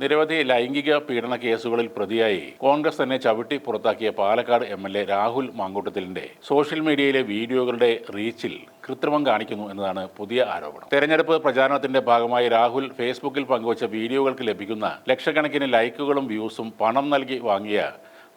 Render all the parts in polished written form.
നിരവധി ലൈംഗിക പീഡന കേസുകളിൽ പ്രതിയായി കോൺഗ്രസ് തന്നെ ചവിട്ടി പുറത്താക്കിയ പാലക്കാട് എംഎൽഎ രാഹുൽ മാങ്കൂട്ടത്തിലിന്റെ സോഷ്യൽ മീഡിയയിലെ വീഡിയോകളുടെ റീച്ചിൽ കൃത്രിമം കാണിക്കുന്നു എന്നതാണ് പുതിയ ആരോപണം. തെരഞ്ഞെടുപ്പ് പ്രചാരണത്തിന്റെ ഭാഗമായി രാഹുൽ ഫേസ്ബുക്കിൽ പങ്കുവച്ച വീഡിയോകൾക്ക് ലഭിക്കുന്ന ലക്ഷക്കണക്കിന് ലൈക്കുകളും വ്യൂസും പണം നൽകി വാങ്ങിയ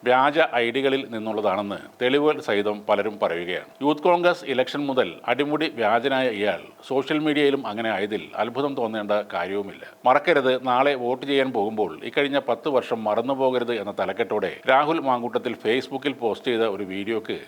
വ്യാജ ഐഡികളിൽ നിന്നുള്ളതാണെന്ന് തെളിവുകൾ സഹിതം പലരും പറയുകയാണ്. യൂത്ത് കോൺഗ്രസ് ഇലക്ഷൻ മുതൽ അടിമുടി വ്യാജനായ ഇയാൾ സോഷ്യൽ മീഡിയയിലും അങ്ങനെ ആയതിൽ അത്ഭുതം തോന്നേണ്ട കാര്യവുമില്ല. മറക്കരുത്, നാളെ വോട്ട് ചെയ്യാൻ പോകുമ്പോൾ ഇക്കഴിഞ്ഞ 10 വർഷം മറന്നുപോകരുത് എന്ന തലക്കെട്ടോടെ രാഹുൽ മാങ്കൂട്ടത്തിൽ ഫേസ്ബുക്കിൽ പോസ്റ്റ് ചെയ്ത ഒരു വീഡിയോക്ക്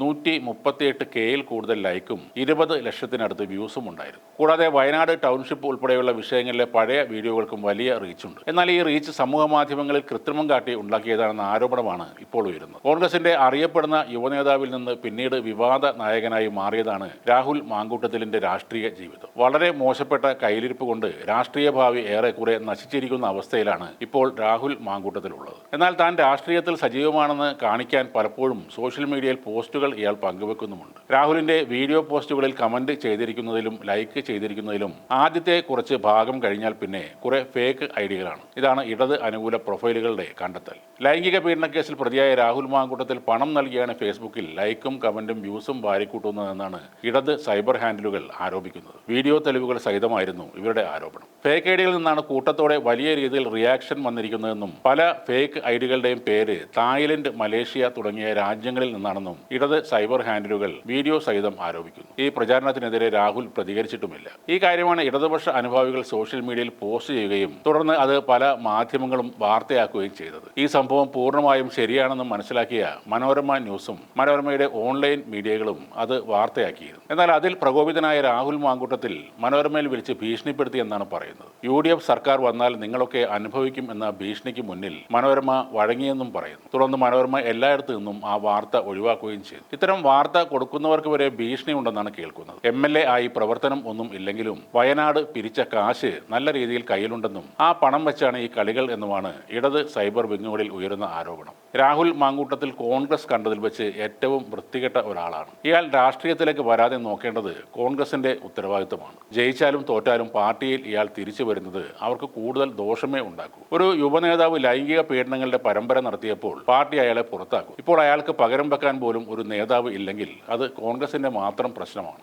138Kയിൽ കൂടുതൽ ലൈക്കും 20 ലക്ഷത്തിനടുത്ത് വ്യൂസും ഉണ്ടായിരുന്നു. കൂടാതെ വയനാട് ടൗൺഷിപ്പ് ഉൾപ്പെടെയുള്ള വിഷയങ്ങളിലെ പഴയ വീഡിയോകൾക്കും വലിയ റീച്ചുണ്ട്. എന്നാൽ ഈ റീച്ച് സമൂഹ മാധ്യമങ്ങളിൽ കൃത്രിമം കാട്ടി ഉണ്ടാക്കിയതാണെന്ന ആരോപണമാണ് ഇപ്പോൾ ഉയരുന്നത്. കോൺഗ്രസിന്റെ അറിയപ്പെടുന്ന യുവനേതാവിൽ നിന്ന് പിന്നീട് വിവാദ നായകനായി മാറിയതാണ് രാഹുൽ മാങ്കൂട്ടത്തിലിന്റെ രാഷ്ട്രീയ ജീവിതം. വളരെ മോശപ്പെട്ട കയ്യിലിരിപ്പ് കൊണ്ട് രാഷ്ട്രീയ ഭാവി ഏറെക്കുറെ നശിച്ചിരിക്കുന്ന അവസ്ഥയിലാണ് ഇപ്പോൾ രാഹുൽ മാങ്കൂട്ടത്തിലുള്ളത്. എന്നാൽ താൻ രാഷ്ട്രീയത്തിൽ സജീവമാണെന്ന് കാണിക്കാൻ പലപ്പോഴും സോഷ്യൽ മീഡിയയിൽ പോസ്റ്റുകൾ ഇയാൾ പങ്കുവെക്കുന്നുമുണ്ട്. രാഹുലിന്റെ വീഡിയോ പോസ്റ്റുകളിൽ കമന്റ് ചെയ്തിരിക്കുന്നതിലും ലൈക്ക് ചെയ്തിരിക്കുന്നതിലും ആദ്യത്തെ കുറച്ച് ഭാഗം കഴിഞ്ഞാൽ പിന്നെ കുറെ ഫേക്ക് ഐഡികളാണ്. ഇതാണ് ഇടത് അനുകൂല പ്രൊഫൈലുകളുടെ കണ്ടെത്തൽ. ലൈംഗിക പീഡന കേസിൽ പ്രതിയായ രാഹുൽ മാങ്കൂട്ടത്തിൽ പണം നൽകിയാണ് ഫേസ്ബുക്കിൽ ലൈക്കും കമന്റും വ്യൂസും വാരിക്കൂട്ടുന്നതെന്നാണ് ഇടത് സൈബർ ഹാൻഡിലുകൾ ആരോപിക്കുന്നത്. വീഡിയോ തെളിവുകൾ സഹിതമായിരുന്നു ഇവരുടെ ആരോപണം. ഫേക്ക് ഐഡികളിൽ നിന്നാണ് കൂട്ടത്തോടെ വലിയ രീതിയിൽ റിയാക്ഷൻ വന്നിരിക്കുന്നതെന്നും പല ഫേക്ക് ഐഡികളുടെയും പേര് തായ്ലൻഡ്, മലേഷ്യ തുടങ്ങിയ രാജ്യങ്ങളിൽ നിന്നാണെന്നും ഇടത് സൈബർ ഹാൻഡിലുകൾ വീഡിയോ സഹിതം ആരോപിക്കുന്നു. ഈ പ്രചാരണത്തിനെതിരെ രാഹുൽ പ്രതികരിച്ചിട്ടുമില്ല. ഈ കാര്യമാണ് ഇടതുപക്ഷ അനുഭാവികൾ സോഷ്യൽ മീഡിയയിൽ പോസ്റ്റ് ചെയ്യുകയും തുടർന്ന് അത് പല മാധ്യമങ്ങളും വാർത്തയാക്കുകയും ചെയ്തത്. ഈ സംഭവം പൂർണ്ണമായും ശരിയാണെന്ന് മനസ്സിലാക്കിയ മനോരമ ന്യൂസും മനോരമയുടെ ഓൺലൈൻ മീഡിയകളും അത് വാർത്തയാക്കിയിരുന്നു. എന്നാൽ അതിൽ പ്രകോപിതനായ രാഹുൽ മാങ്കൂട്ടത്തിൽ മനോരമയിൽ വിളിച്ച് ഭീഷണിപ്പെടുത്തിയെന്നാണ് പറയുന്നത്. UDF സർക്കാർ വന്നാൽ നിങ്ങളൊക്കെ അനുഭവിക്കും എന്ന ഭീഷണിക്ക് മുന്നിൽ മനോരമ വഴങ്ങിയെന്നും പറയുന്നു. തുടർന്ന് മനോരമ എല്ലായിടത്തു നിന്നും ആ വാർത്ത ഒഴിവാക്കുകയും ചെയ്തു. ഇത്തരം വാർത്ത കൊടുക്കുന്നവർക്ക് വരെ ഭീഷണി ഉണ്ടെന്നാണ് കേൾക്കുന്നത്. MLA ആയി പ്രവർത്തനം ഒന്നും ഇല്ലെങ്കിലും വയനാട് പിരിച്ച കാശ് നല്ല രീതിയിൽ കയ്യിലുണ്ടെന്നും ആ പണം വെച്ചാണ് ഈ കളികൾ എന്നുമാണ് ഇടത് സൈബർ വിങ്ങുകളിൽ ഉയരുന്ന ആരോപണം. രാഹുൽ മാങ്കൂട്ടത്തിൽ കോൺഗ്രസ് കണ്ടതിൽ വെച്ച് ഏറ്റവും വൃത്തികെട്ട ഒരാളാണ്. ഇയാൾ രാഷ്ട്രീയത്തിലേക്ക് വരാതെ നോക്കേണ്ടത് കോൺഗ്രസിന്റെ ഉത്തരവാദിത്തമാണ്. ജയിച്ചാലും തോറ്റാലും പാർട്ടിയിൽ ഇയാൾ തിരിച്ചു വരുന്നത് അവർക്ക് കൂടുതൽ ദോഷമേ ഉണ്ടാക്കൂ. ഒരു യുവനേതാവ് ലൈംഗിക പീഡനങ്ങളുടെ പരമ്പര നടത്തിയപ്പോൾ പാർട്ടി അയാളെ പുറത്താക്കും. ഇപ്പോൾ അയാൾക്ക് പകരം വെക്കാൻ പോലും ഒരു നേതാവ് ഇല്ലെങ്കിൽ അത് കോൺഗ്രസിന്റെ മാത്രം പ്രശ്നമാണ്.